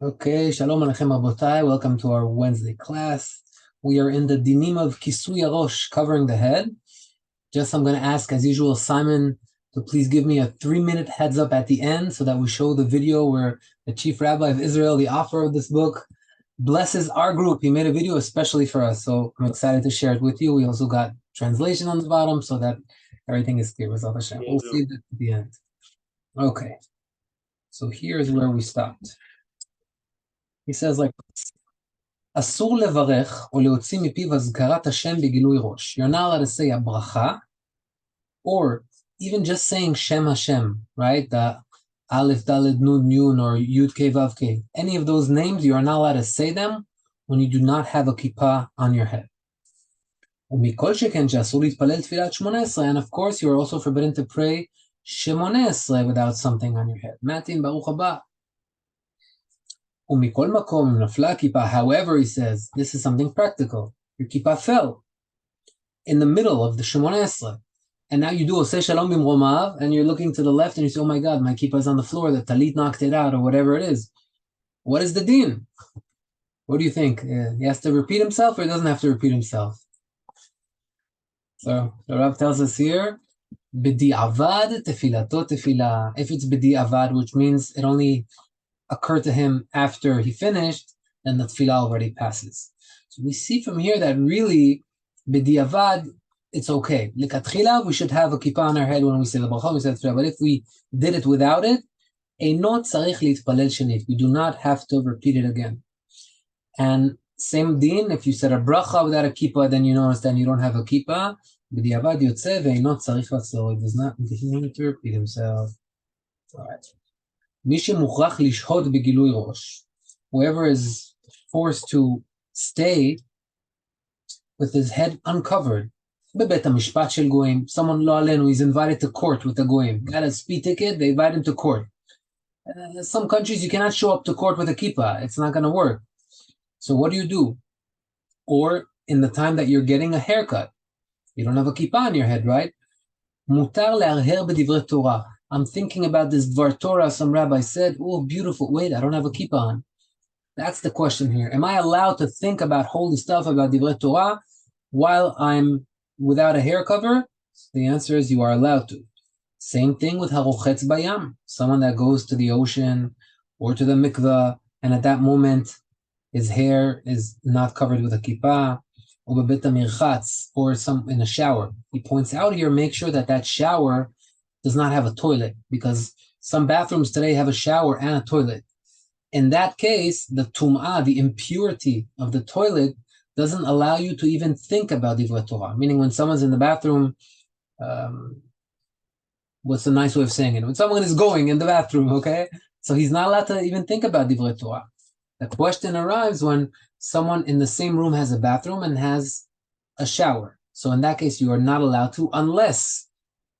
Okay, Shalom Aleichem Rabotai. Welcome to our Wednesday class. We are in the dinim of Kisuy Rosh, covering the head. Just I'm going to ask, as usual, Simon to please give me a 3-minute heads up at the end so that we show the video where the Chief Rabbi of Israel, the author of this book, blesses our group. He made a video especially for us, so I'm excited to share it with you. We also got translation on the bottom so that everything is clear. We'll see that at the end. Okay, so here's where we stopped. He says like, אסור לברך או להוציא מפיו הזכרת השם בגילוי ראש. You're not allowed to say הברכה, or even just saying Shem Hashem, right? The Aleph, Daled, Nun, Yun, or Yud, Ke, Vav, Ke. Any of those names, you are not allowed to say them when you do not have a kippah on your head. ומכל שכן שאסור להתפלל תפילת 18, and of course you are also forbidden to pray 18 without something on your head. Matin, ברוך הבא. ומכל מקום, אם נפלה הכיפה, however, he says, this is something practical. Your kippah fell in the middle of the 18. And now you do Oseh Shalom Bimromav, and you're looking to the left and you say, oh my God, my kippah is on the floor, the talit knocked it out, or whatever it is. What is the din? What do you think? He has to repeat himself, or he doesn't have to repeat himself? So the Rav tells us here, B'di'avad tefilato tefila. If it's b'di'avad, which means it only occurred to him after he finished, then the tefillah already passes. So we see from here that really, b'di'avad, it's okay. Likatchila, we should have a kippah on our head when we say the bracha, we say the tefillah. But if we did it without it, eino tzarich litpalel shenit. We do not have to repeat it again. And same din, if you said a bracha without a kippah, then you notice that you don't have a kippah. B'di'avad yotze ve'eino tzarich latzor. He does not need to repeat himself. All right. מי שמוכרח לשהות בגילוי ראש. Whoever is forced to stay with his head uncovered. בבית המשפט של גויים, someone לא עלינו, he's invited to court with a goyim. Got a speed ticket, they invite him to court. Some countries you cannot show up to court with a kippah. It's not going to work. So what do? Or in the time that you're getting a haircut, you don't have a kippah on your head, right? מותר להרהר בדברי תורה. I'm thinking about this Dvar Torah, some rabbi said, oh, beautiful, wait, I don't have a kippah on. That's the question here. Am I allowed to think about holy stuff, about Divrei Torah, while I'm without a hair cover? The answer is you are allowed to. Same thing with Harochetz Bayam, someone that goes to the ocean or to the mikveh, and at that moment, his hair is not covered with a kippah, or bebet mirchatz, or in a shower. He points out here, make sure that shower does not have a toilet, because some bathrooms today have a shower and a toilet. In that case, the tum'ah, the impurity of the toilet, doesn't allow you to even think about Divrei Torah. Meaning when someone's in the bathroom, what's a nice way of saying it? When someone is going in the bathroom, okay? So he's not allowed to even think about Divrei Torah. The question arrives when someone in the same room has a bathroom and has a shower. So in that case, you are not allowed to, unless,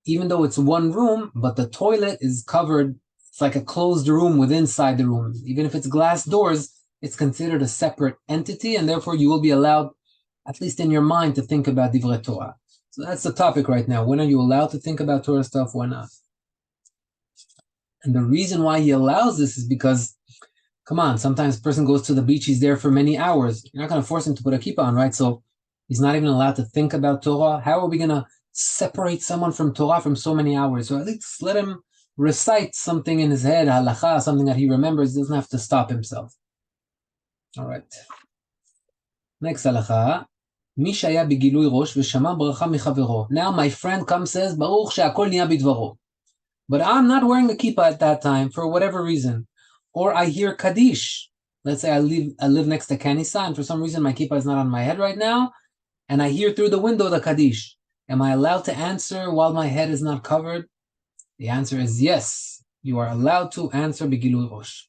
even though it's one room, but the toilet is covered, it's like a closed room inside the room. Even if it's glass doors, it's considered a separate entity, and therefore you will be allowed, at least in your mind, to think about Divrei Torah. So that's the topic right now. When are you allowed to think about Torah stuff? When not? And the reason why he allows this is because, come on, sometimes a person goes to the beach, he's there for many hours. You're not going to force him to put a kippah on, right? So he's not even allowed to think about Torah. How are we going to separate someone from Torah from so many hours? So at least let him recite something in his head, halacha, something that he remembers. He doesn't have to stop himself. All right. Next halacha. מי שהיה בגילוי ראש ושמע ברכה מחברו. Now my friend comes says, ברוך שהכל נהיה בדברו. But I'm not wearing a kippah at that time for whatever reason. Or I hear Kaddish. Let's say I live next to Kanisa, and for some reason my kippah is not on my head right now, and I hear through the window the Kaddish. Am I allowed to answer while my head is not covered? The answer is yes. You are allowed to answer b'gilui rosh.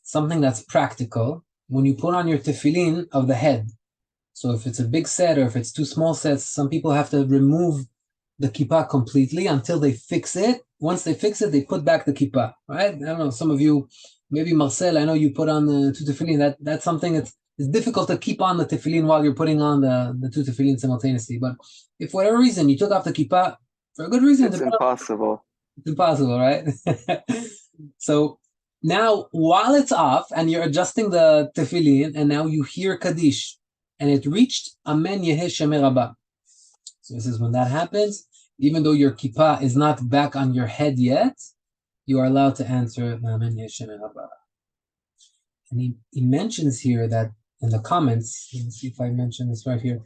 Something that's practical, when you put on your tefillin of the head. So if it's a big set or if it's two small sets, some people have to remove the kippah completely until they fix it. Once they fix it, they put back the kippah, right? I don't know, some of you, maybe Marcel, I know you put on the two tefillin. That's something it's difficult to keep on the tefillin while you're putting on the two tefillin simultaneously. But if for whatever reason you took off the kippah, for a good reason. It's impossible. It's impossible, right? So Now, while it's off and you're adjusting the tefillin, and now you hear Kaddish, and it reached Amen Yeheh Shemeh Rabbah. So this is when that happens, even though your kippah is not back on your head yet, you are allowed to answer Amen Yeheh Shemeh Rabbah. And he mentions here that in the comments, let me see if I mention this right here.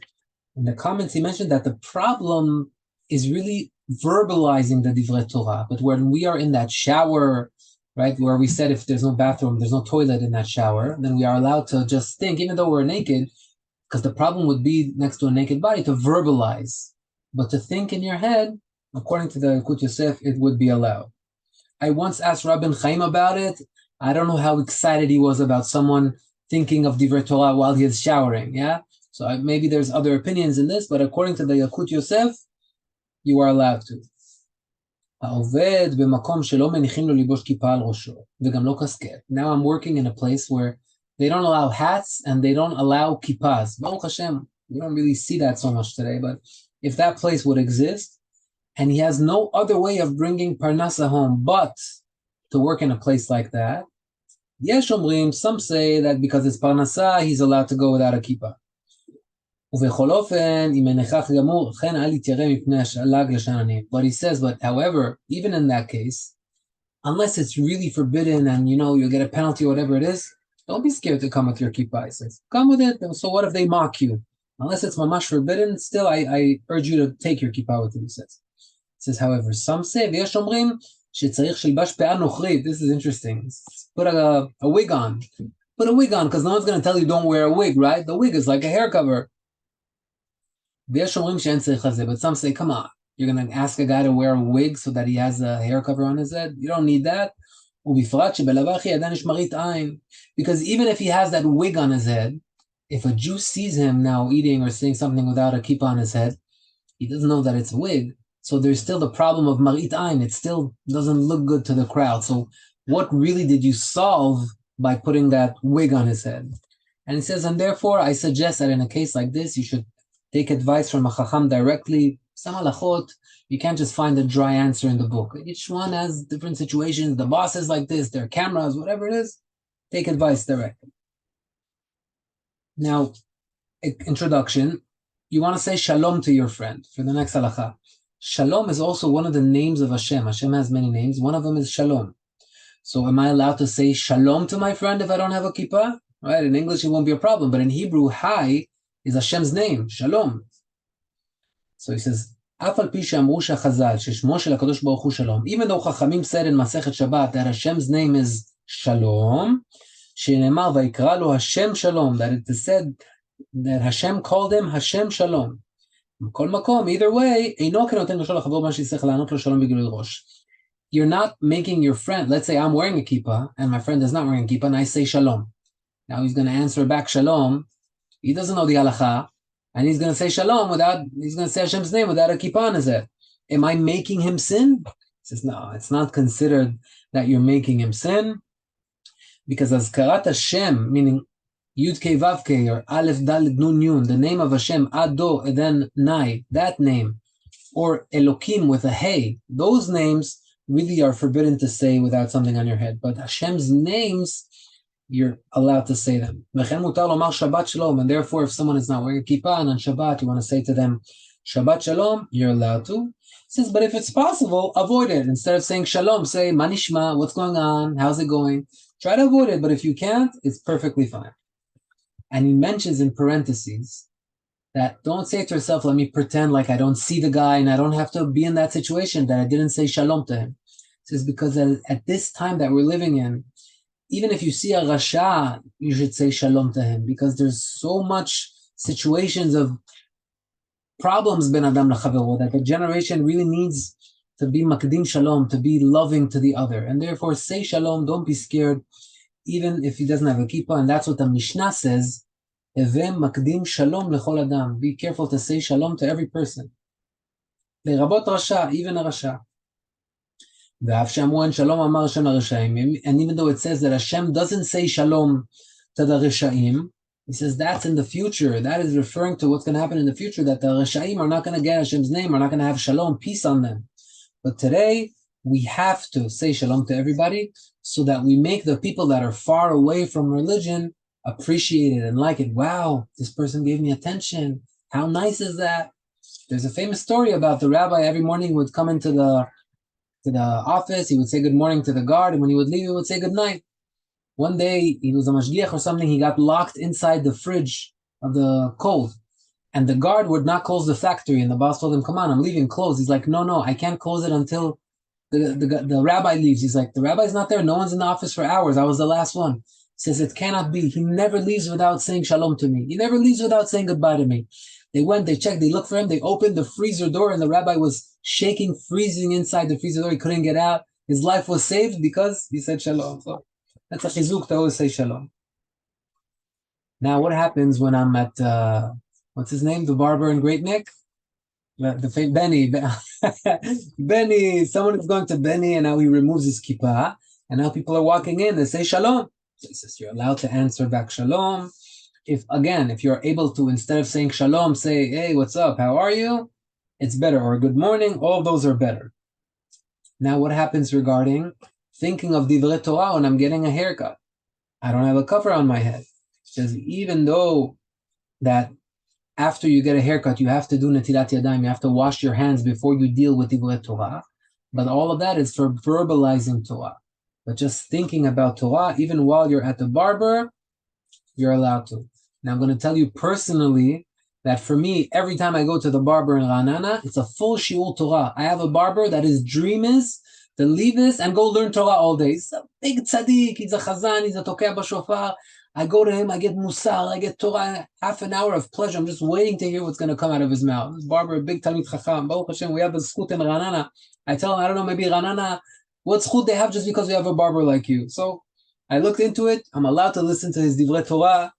In the comments, he mentioned that the problem is really verbalizing the Divrei Torah. But when we are in that shower, right, where we said if there's no bathroom, there's no toilet in that shower, then we are allowed to just think, even though we're naked, because the problem would be next to a naked body, to verbalize. But to think in your head, according to the Yalkut Yosef, it would be allowed. I once asked Rabbi Chaim about it. I don't know how excited he was about someone thinking of Divrei Torah while he is showering, yeah? So maybe there's other opinions in this, but according to the Yalkut Yosef, you are allowed to. Now I'm working in a place where they don't allow hats and they don't allow kippahs. Baruch Hashem, we don't really see that so much today, but if that place would exist, and he has no other way of bringing parnasa home but to work in a place like that, Yesh Omrim, some say that because it's parnasa, he's allowed to go without a kippah. But he says, but however, even in that case, unless it's really forbidden and you'll get a penalty or whatever it is, don't be scared to come with your kippah. He says, come with it. So what if they mock you? Unless it's mamash forbidden, still I urge you to take your kippah with you, he says. He says, however, some say, this is interesting. Put a wig on. Put a wig on, because no one's going to tell you don't wear a wig, right? The wig is like a hair cover. But some say, come on, you're going to ask a guy to wear a wig so that he has a hair cover on his head? You don't need that. Because even if he has that wig on his head, if a Jew sees him now eating or saying something without a kippah on his head, he doesn't know that it's a wig. So there's still the problem of marit ayin. It still doesn't look good to the crowd. So what really did you solve by putting that wig on his head? And he says, and therefore I suggest that in a case like this, you should take advice from a chacham directly. Some halachot, you can't just find a dry answer in the book. Each one has different situations. The boss is like this, their cameras, whatever it is. Take advice directly. Now, introduction. You want to say shalom to your friend for the next halakha. Shalom is also one of the names of Hashem. Hashem has many names. One of them is shalom. So am I allowed to say shalom to my friend if I don't have a kippah? Right? In English, it won't be a problem. But in Hebrew, hi is Hashem's name, shalom. So he says, even though Chachamim said in Masechet Shabbat that Hashem's name is Shalom, that it is said that Hashem called him Hashem Shalom. Either way, you're not making your friend, let's say I'm wearing a kippah and my friend is not wearing a kippah and I say Shalom. Now he's going to answer back Shalom. He doesn't know the halacha, and he's going to say Shalom he's going to say Hashem's name without a kippah on his head. Am I making him sin? He says, no, it's not considered that you're making him sin, because Azkarat Hashem, meaning Yud Kei Vav Kei, or Aleph Daled Nun Yun, the name of Hashem, Ado, and then Nai, that name, or Elokim with a Hey, those names really are forbidden to say without something on your head. But Hashem's names, you're allowed to say them. And therefore, if someone is not wearing a kippah and on Shabbat, you want to say to them, Shabbat Shalom, you're allowed to. He says, but if it's possible, avoid it. Instead of saying Shalom, say Manishma, what's going on? How's it going? Try to avoid it, but if you can't, it's perfectly fine. And he mentions in parentheses that don't say to yourself, let me pretend like I don't see the guy and I don't have to be in that situation, that I didn't say Shalom to him. He says, because at this time that we're living in, even if you see a Rasha, you should say Shalom to him, because there's so much situations of problems ben Adam l'chavero that the generation really needs to be makdim Shalom, to be loving to the other. And therefore say Shalom, don't be scared, even if he doesn't have a kippah. And that's what the Mishnah says, Evem makdim Shalom lechol Adam. Be careful to say Shalom to every person. Le'rabot Rasha, even a Rasha. And even though it says that Hashem doesn't say Shalom to the Rishaim, he says that's in the future. That is referring to what's going to happen in the future, that the Rishaim are not going to get Hashem's name, are not going to have Shalom, peace on them. But today, we have to say shalom to everybody so that we make the people that are far away from religion appreciate it and like it. Wow, this person gave me attention. How nice is that? There's a famous story about the rabbi. Every morning he would come into the office, he would say good morning to the guard, and when he would leave, he would say good night. One day, he was a mashgiach or something, he got locked inside the fridge of the cold, and the guard would not close the factory, and the boss told him, come on, I'm leaving, close. He's like, no, I can't close it until the rabbi leaves. He's like, the rabbi's not there, no one's in the office for hours, I was the last one. He says, it cannot be. He never leaves without saying shalom to me. He never leaves without saying goodbye to me. They went, they checked, they looked for him, they opened the freezer door, and the rabbi was shaking, freezing inside the freezer door. He couldn't get out. His life was saved because he said shalom. So that's a chizuk to always say shalom. Now, what happens when I'm at, what's his name? The barber in Great Neck? Benny. Benny, someone is going to Benny, and now he removes his kippah, and now people are walking in, they say shalom. So he says, you're allowed to answer back shalom. If you're able to, instead of saying shalom, say, hey, what's up? How are you? It's better. Or good morning. All of those are better. Now, what happens regarding thinking of divrei Torah when I'm getting a haircut? I don't have a cover on my head. Because even though that after you get a haircut, you have to do netilat yadayim, you have to wash your hands before you deal with divrei Torah, but all of that is for verbalizing Torah. But just thinking about Torah, even while you're at the barber, you're allowed to. Now, I'm going to tell you personally that for me, every time I go to the barber in Ra'anana, it's a full shiur Torah. I have a barber that his dream is to leave this and go learn Torah all day. He's a big tzaddik, he's a chazan, he's a tokeh b'shofar. I go to him, I get musar, I get Torah, half an hour of pleasure. I'm just waiting to hear what's going to come out of his mouth. This barber, a big Talmid Chacham. Baruch Hashem, we have a zchut in Ra'anana. I tell him, I don't know, maybe Ra'anana, what zchut they have just because we have a barber like you. So I looked into it. I'm allowed to listen to his divrei Torah.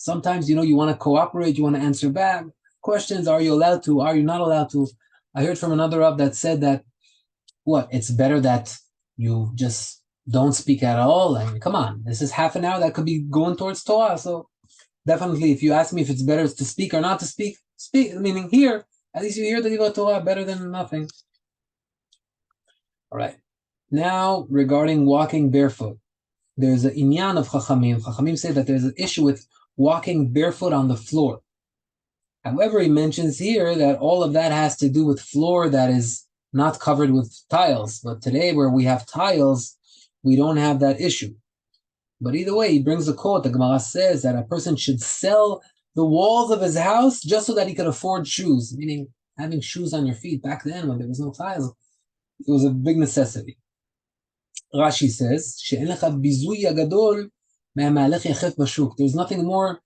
Sometimes, you want to cooperate, you want to answer back. Questions, are you allowed to? Are you not allowed to? I heard from another Rab that said that, it's better that you just don't speak at all. I mean, come on, this is half an hour that could be going towards Torah. So definitely, if you ask me if it's better to speak or not to speak, meaning hear. At least you hear the divrei Torah better than nothing. All right. Now, regarding walking barefoot, there's an inyan of Chachamim. Chachamim say that there's an issue with walking barefoot on the floor. However, he mentions here that all of that has to do with floor that is not covered with tiles. But today, where we have tiles, we don't have that issue. But either way, he brings a quote. The Gemara says that a person should sell the walls of his house just so that he could afford shoes, meaning having shoes on your feet. Back then, when there was no tiles, it was a big necessity. Rashi says, there's nothing more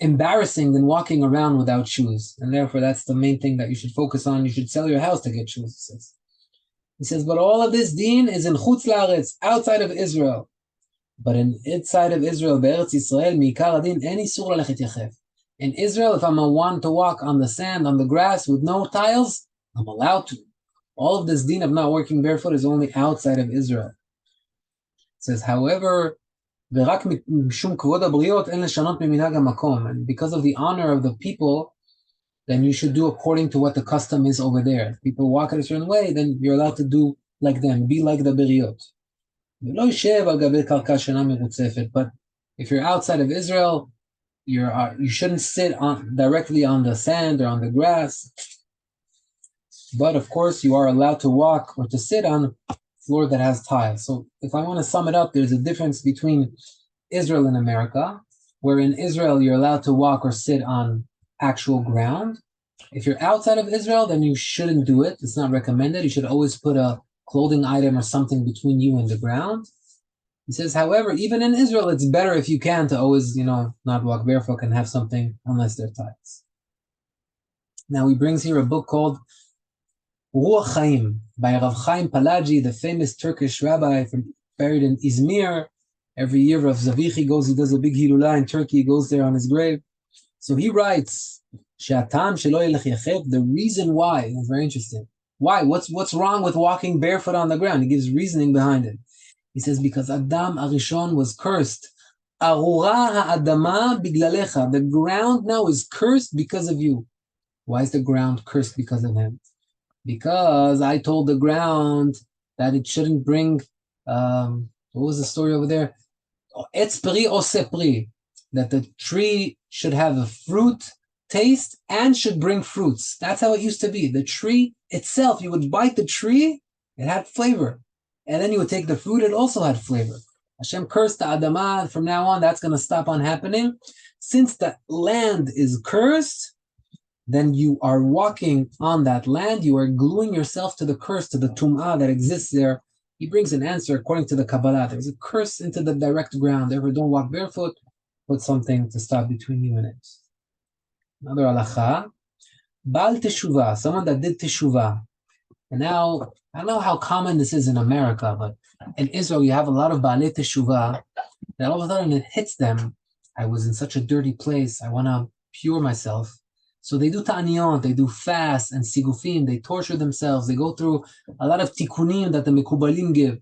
embarrassing than walking around without shoes. And therefore, that's the main thing that you should focus on. You should sell your house to get shoes, he says, but all of this deen is in Chutz La'aretz, outside of Israel. But inside of Israel, Be'eretz Yisrael, Mi'ikar adin, en isur lalechet yachef. In Israel, if I'm want to walk on the sand, on the grass, with no tiles, I'm allowed to. All of this deen of not working barefoot is only outside of Israel. It says, however, and because of the honor of the people, then you should do according to what the custom is over there. If people walk in a certain way, then you're allowed to do like them, be like the beriot. But if you're outside of Israel, you shouldn't sit directly on the sand or on the grass. But of course, you are allowed to walk or to sit on floor that has tiles. So if I want to sum it up, there's a difference between Israel and America, where in Israel you're allowed to walk or sit on actual ground. If you're outside of Israel, then you shouldn't do it. It's not recommended. You should always put a clothing item or something between you and the ground. He says, however, even in Israel, it's better if you can to always, not walk barefoot and have something unless they're tiles. Now he brings here a book called Ruach Chaim by Rav Chaim Palagi, the famous Turkish rabbi buried in Izmir. Every year Rav Zavichi goes, he does a big Hilulah in Turkey, he goes there on his grave. So he writes, the reason why, it's very interesting. Why? What's wrong with walking barefoot on the ground? He gives reasoning behind it. He says, because Adam Arishon was cursed. Arura ha'adama biglalecha. The ground now is cursed because of you. Why is the ground cursed because of him? Because I told the ground, that it shouldn't bring, what was the story over there? Etz peri ose pri, that the tree should have a fruit taste and should bring fruits. That's how it used to be. The tree itself, you would bite the tree, it had flavor. And then you would take the fruit, it also had flavor. Hashem cursed the Adamah. From now on, that's going to stop on happening. Since the land is cursed, then you are walking on that land. You are gluing yourself to the curse, to the tum'ah that exists there. He brings an answer according to the Kabbalah. There's a curse into the direct ground. Therefore, don't walk barefoot. Put something to stop between you and it. Another halacha. Baal teshuvah, someone that did teshuvah. And now, I don't know how common this is in America, but in Israel, you have a lot of Baalei teshuvah that all of a sudden it hits them. I was in such a dirty place. I want to pure myself. So they do ta'aniyot, they do fast and sigufim, they torture themselves, they go through a lot of tikkunim that the mekubalim give.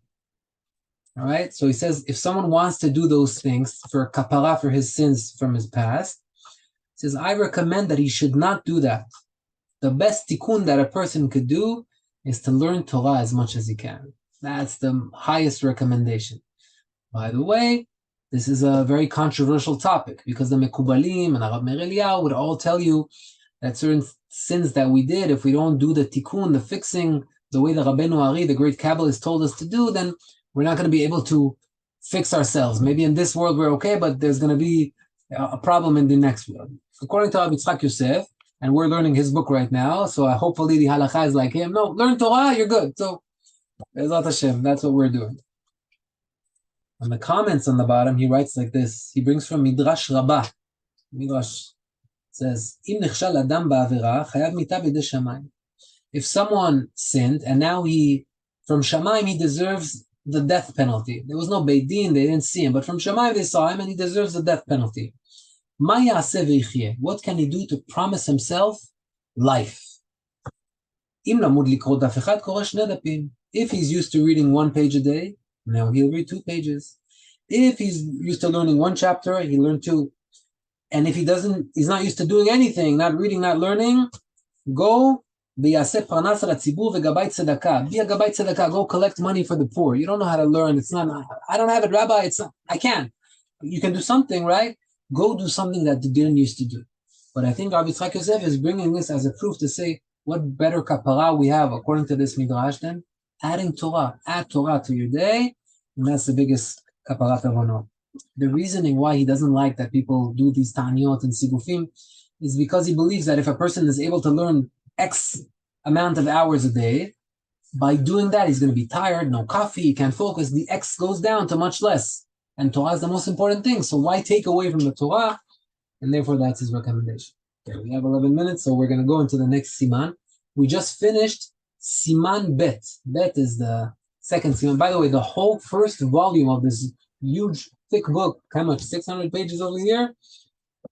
All right, so he says, if someone wants to do those things for kapara, for his sins from his past, he says, I recommend that he should not do that. The best tikkun that a person could do is to learn Torah as much as he can. That's the highest recommendation. By the way, this is a very controversial topic because the Mekubalim and Arab Meir Eliyahu would all tell you that certain sins that we did, if we don't do the tikkun, the fixing, the way the Rabbeinu Ari, the great Kabbalist, told us to do, then we're not going to be able to fix ourselves. Maybe in this world we're okay, but there's going to be a problem in the next world. According to Yalkut Yosef, and we're learning his book right now, so hopefully the halacha is like him. No, learn Torah, you're good. So, Bezat Hashem, that's what we're doing. On the comments on the bottom, he writes like this. He brings from Midrash Rabbah. Midrash says, Im nechshal adam ba'avera, chayav mita b'yedei shamayim. If someone sinned, and now from Shamayim, he deserves the death penalty. There was no Beit Din, they didn't see him, but from Shamayim they saw him, and he deserves the death penalty. Ma ya'aseh v'yichyeh? What can he do to promise himself life? Im lamud likrot daf echad, koreh shnei dapim. If he's used to reading 1 page a day, now he'll read 2 pages. If he's used to learning 1 chapter, he'll learn 2. And if he's not used to doing anything, not reading, not learning, go v'yaseh parnas al hatzibur v'gabay tzedakah. Be a gabay tzedakah. Go collect money for the poor. You don't know how to learn. It's not. I don't have it, Rabbi. It's not. I can't. You can do something, right? Go do something that you didn't used to do. But I think Rabbi Yalkut Yosef is bringing this as a proof to say what better kapara we have according to this midrash than adding Torah. Add Torah to your day, and that's the biggest kapara tavonot. The reasoning why he doesn't like that people do these ta'aniyot and sigufim is because he believes that if a person is able to learn X amount of hours a day, by doing that, he's going to be tired, no coffee, he can't focus, the X goes down to much less. And Torah is the most important thing, so why take away from the Torah? And therefore, that's his recommendation. Okay, we have 11 minutes, so we're going to go into the next siman. We just finished siman bet. Bet is the second siman. By the way, the whole first volume of this huge, thick book, how much, 600 pages over here,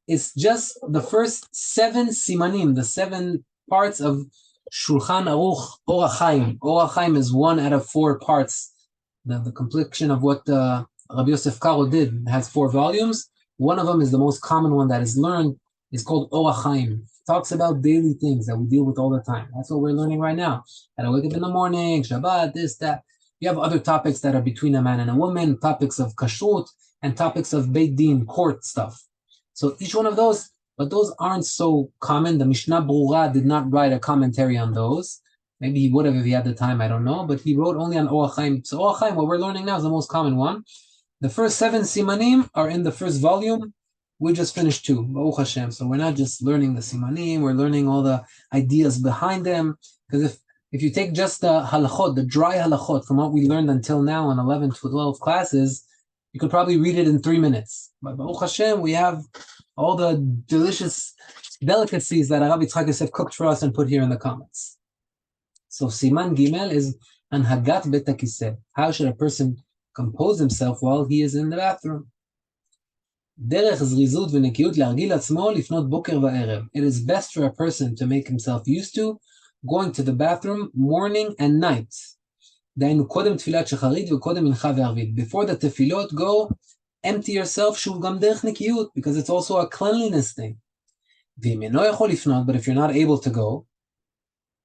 is just the first 7 simanim, the 7 parts of Shulchan Aruch Orach Chaim. Orach Chaim is 1 out of 4 parts. The completion of what Rabbi Yosef Karo did has 4 volumes. One of them is the most common one that is learned. It's called Orach Chaim. It talks about daily things that we deal with all the time. That's what we're learning right now. How to wake up in the morning, Shabbat, this, that. You have other topics that are between a man and a woman, topics of kashrut, and topics of Beit Din, court stuff. So each one of those, but those aren't so common. The Mishnah Brura did not write a commentary on those. Maybe he would have if he had the time, I don't know. But he wrote only on Orach Chaim. So Orach Chaim, what we're learning now, is the most common one. The first 7 simanim are in the first volume. We just finished 2, Baruch Hashem. So we're not just learning the simanim, we're learning all the ideas behind them. Because if you take just the halachot, the dry halachot, from what we learned until now in 11 to 12 classes, you could probably read it in 3 minutes. But Baruch Hashem, we have all the delicious delicacies that Rabbi Yalkut Yosef cooked for us and put here in the comments. So Siman Gimel is Anhagat Bet HaKiseh. How should a person compose himself while he is in the bathroom? Derech zrizut v'nekiut להרגיל עצמו לפנות בוקר וערב. It is best for a person to make himself used to going to the bathroom morning and night. דהיינו קודם תפילת שחרית וקודם מנחה וערבית. Before the tefillot, go empty yourself, שוב גם דרך נקיות, because it's also a cleanliness thing. ואם אינו יכול לפנות, but if you're not able to go,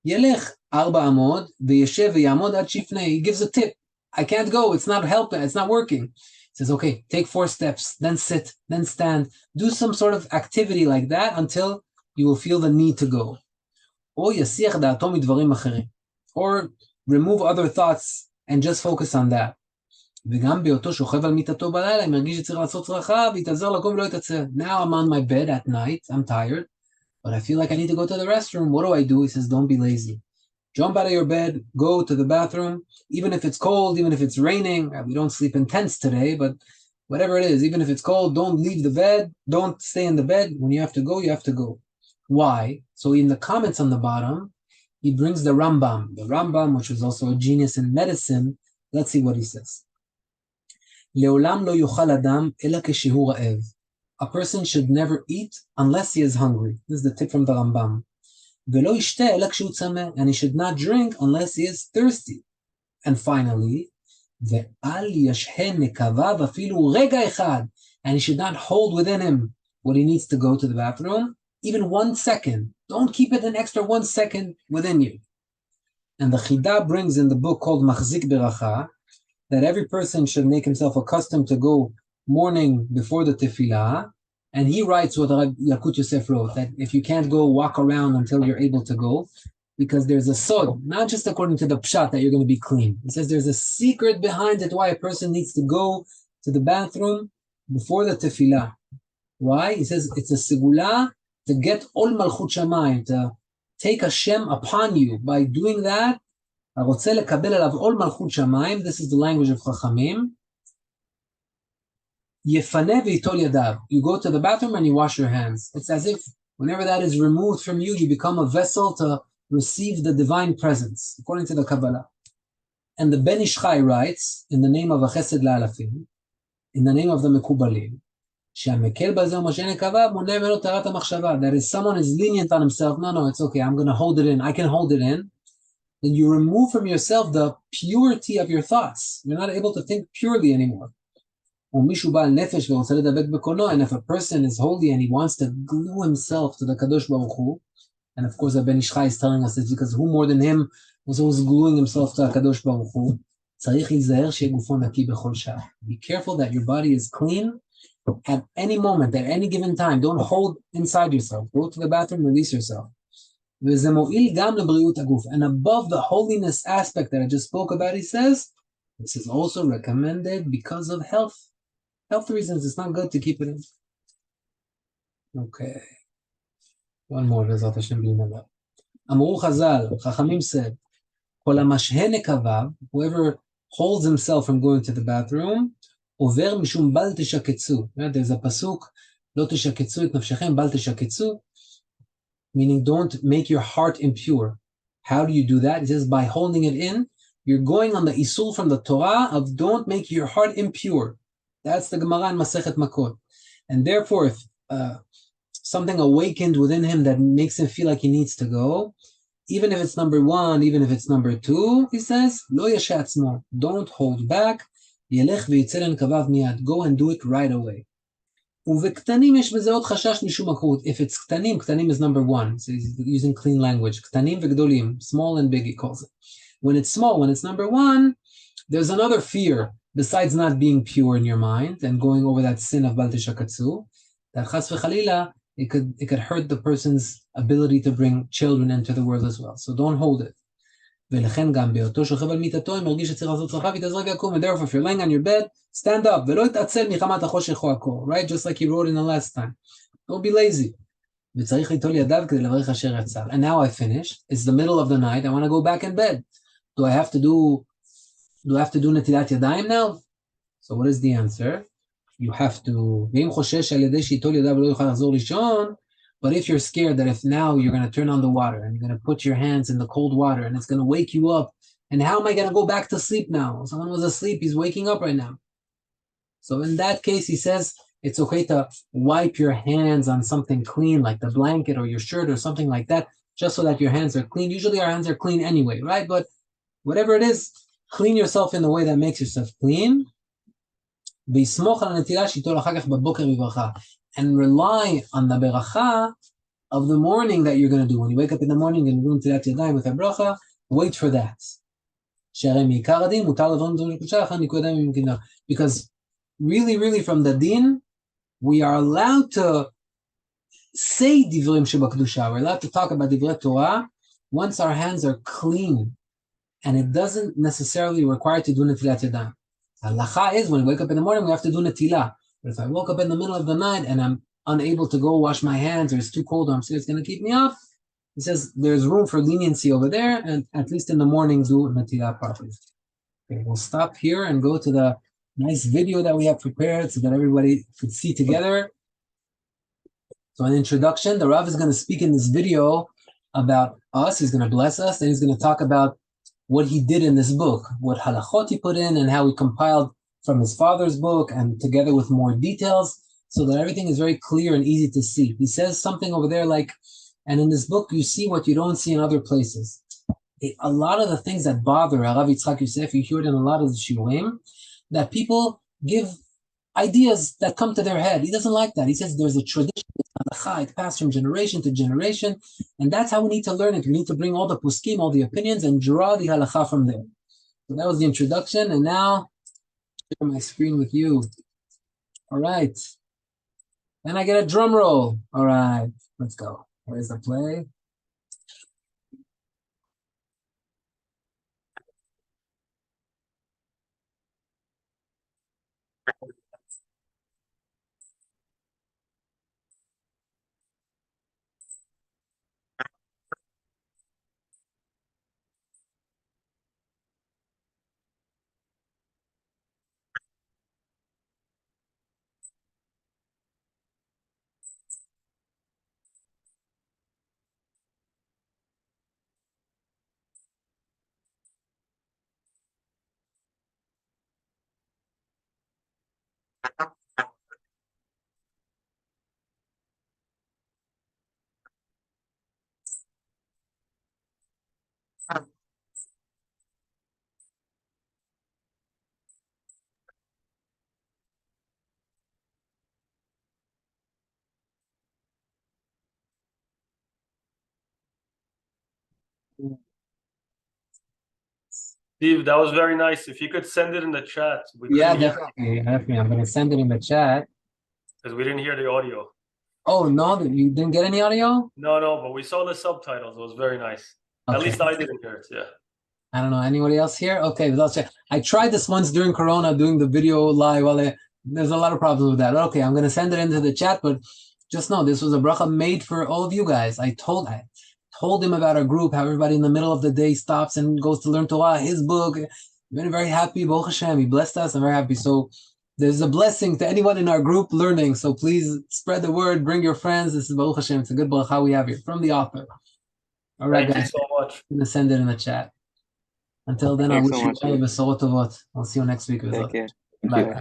ילך 4 עמוד, וישב ויעמוד עד שיפנה. He gives a tip. I can't go, it's not helping, it's not working. He says, okay, take 4 steps, then sit, then stand. Do some sort of activity like that until you will feel the need to go. או יסיח דעתו מדברים אחרים. Or remove other thoughts and just focus on that. וגם בהיותו שוכב על מיטתו בלילה, אם הרגיש שצריך לעשות צרכה, ויתעזר לקום ולא יתעצר. Now I'm on my bed at night, I'm tired, but I feel like I need to go to the restroom. What do? He says, don't be lazy. Jump out of your bed, go to the bathroom, even if it's cold, even if it's raining. We don't sleep in tents today, but whatever it is, even if it's cold, don't leave the bed, don't stay in the bed. When you have to go, you have to go. Why? So in the comments on the bottom, he brings the Rambam. The Rambam, which was also a genius in medicine, let's see what he says. לעולם לא יאכל אדם אלא כשהוא רעב. A person should never eat unless he is hungry. This is the tip from the Rambam. ולא ישתה אלא כשהוא צמא. And he should not drink unless he is thirsty. And finally, ואל ישהה נקביו אפילו רגע אחד. And he should not hold within him what he needs to go to the bathroom, even 1 second. Don't keep it an extra 1 second within you. And the Chida brings in the book called Machzik Beracha that every person should make himself accustomed to go morning before the tefillah. And he writes what Yalkut Yosef wrote, that if you can't go, walk around until you're able to go, because there's a sod, not just according to the pshat that you're going to be clean. He says there's a secret behind it why a person needs to go to the bathroom before the tefillah. Why? He says it's a segula to get ol malchut shamayim, to take Hashem upon you. By doing that, הרוצה לקבל עליו עול מלכות שמיים, this is the language of חכמים, יפנה ויטול ידיו. You go to the bathroom and you wash your hands. It's as if whenever that is removed from you, you become a vessel to receive the divine presence, according to the Kabbalah. And the Ben Ish Chai writes, in the name of החסד לאלפים, in the name of the מקובלים, שהמקל בזה ומשה נקבה, מונע ממנו טהרת המחשבה. That is, someone is lenient on himself, no, it's okay, I'm going to hold it in, I can hold it in. Then you remove from yourself the purity of your thoughts. You're not able to think purely anymore. And if a person is holy and he wants to glue himself to the Kadosh Baruch Hu, and of course the Ben Ish Chai is telling us this because who more than him was always gluing himself to Kadosh Baruch Hu? Be careful that your body is clean at any moment, at any given time. Don't hold inside yourself. Go to the bathroom, release yourself. And above the holiness aspect that I just spoke about, he says, this is also recommended because of health reasons. It's not good to keep it in. Okay. One more. Amru Chazal, Chachamim said, whoever holds himself from going to the bathroom, over mishum bal teshaketzu. There's a pasuk, lo teshaketzu et nafshechem bal teshaketzu, meaning don't make your heart impure. How do you do that? It says by holding it in. You're going on the isul from the Torah of don't make your heart impure. That's the Gemara in Masechet Makot. And therefore, if something awakened within him that makes him feel like he needs to go, even if it's number 1, even if it's number 2, he says, lo yashatzmo, don't hold back. Yelech v'yitzeh lenekavav miyad. Go and do it right away. ובקטנים יש בזה עוד חשש משום עקרות. If it's קטנים, קטנים is number 1. So he's using clean language. קטנים וגדולים, small and big, he calls it. When it's small, when it's number 1, there's another fear besides not being pure in your mind and going over that sin of Bal Teshakatsu, that chas v'chalila, it could hurt the person's ability to bring children into the world as well. So don't hold it. ולכן גם בהיותו שוכב על מיטתו, אם מרגיש שצריך לעשות צרכה, ויתעזר ויקום. And therefore, if you're laying on your bed, stand up, ולא יתעצל מחמת החושך או הקור. Right? Just like he wrote in the last time. Don't be lazy. וצריך ליטול ידיו כדי לברך אשר יצר. And now I finish. It's the middle of the night. I want to go back in bed. Do I have to do נטילת ידיים now? So what is the answer? You have to, ואם חושש על ידי שיטול ידיו ולא יוכל לחזור לישון, but if you're scared that if now you're going to turn on the water and you're going to put your hands in the cold water and it's going to wake you up, and how am I going to go back to sleep now? Someone was asleep, he's waking up right now. So in that case, he says it's okay to wipe your hands on something clean, like the blanket or your shirt or something like that, just so that your hands are clean. Usually our hands are clean anyway, right? But whatever it is, clean yourself in the way that makes yourself clean. ויסמוך על הנטילה שיטול אחר כך בבוקר בברכה. And rely on the beracha of the morning that you're going to do. When you wake up in the morning and do netilat yadayim with a bracha, Wait for that. Because really from the din, we are allowed to say divrim shebakdusha. We're allowed to talk about divrei Torah once our hands are clean, and it doesn't necessarily require to do netilat yadayim. Halacha is when we wake up in the morning, we have to do netilah. But if I woke up in the middle of the night and I'm unable to go wash my hands, or it's too cold, or I'm scared it's going to keep me up, he says there's room for leniency over there, and at least in the morning do netilah properly. Okay, we'll stop here and go to the nice video that we have prepared so that everybody could see together. So an introduction, the Rav is going to speak in this video about us. He's going to bless us, and he's going to talk about what he did in this book, what halachot he put in, and how he compiled from his father's book, and together with more details, so that everything is very clear and easy to see. He says something over there like, and in this book you see what you don't see in other places. A lot of the things that bother Rav Yalkut Yosef, you hear it in a lot of the shiurim, that people give ideas that come to their head. He doesn't like that. He says there's a tradition, it passed from generation to generation, and that's how we need to learn it. We need to bring all the poskim, all the opinions, and draw the halacha from there. So that was the introduction, and now share my screen with you. All right. And I get a drum roll. All right, let's go. Where's the play? Steve, that was very nice. If you could send it in the chat. Yeah, definitely. I'm going to send it in the chat. Because we didn't hear the audio. Oh, no, you didn't get any audio? No, but we saw the subtitles. It was very nice. Okay. At least I didn't hear it, yeah. I don't know, anybody else here? Okay, let's check. I tried this once during Corona, doing the video live. There's a lot of problems with that. Okay, I'm going to send it into the chat, but just know this was a bracha made for all of you guys. I told him about our group, how everybody in the middle of the day stops and goes to learn Torah, his book. I've been very happy. Baruch Hashem, he blessed us. I'm very happy. So there's a blessing to anyone in our group learning. So please spread the word, bring your friends. This is Baruch Hashem. It's a good bracha we have here from the author. All right, Thank guys. you so much. I'm going to send it in the chat. Until then, I wish you all besorot tovot. I'll see you next week. Take care. Bye.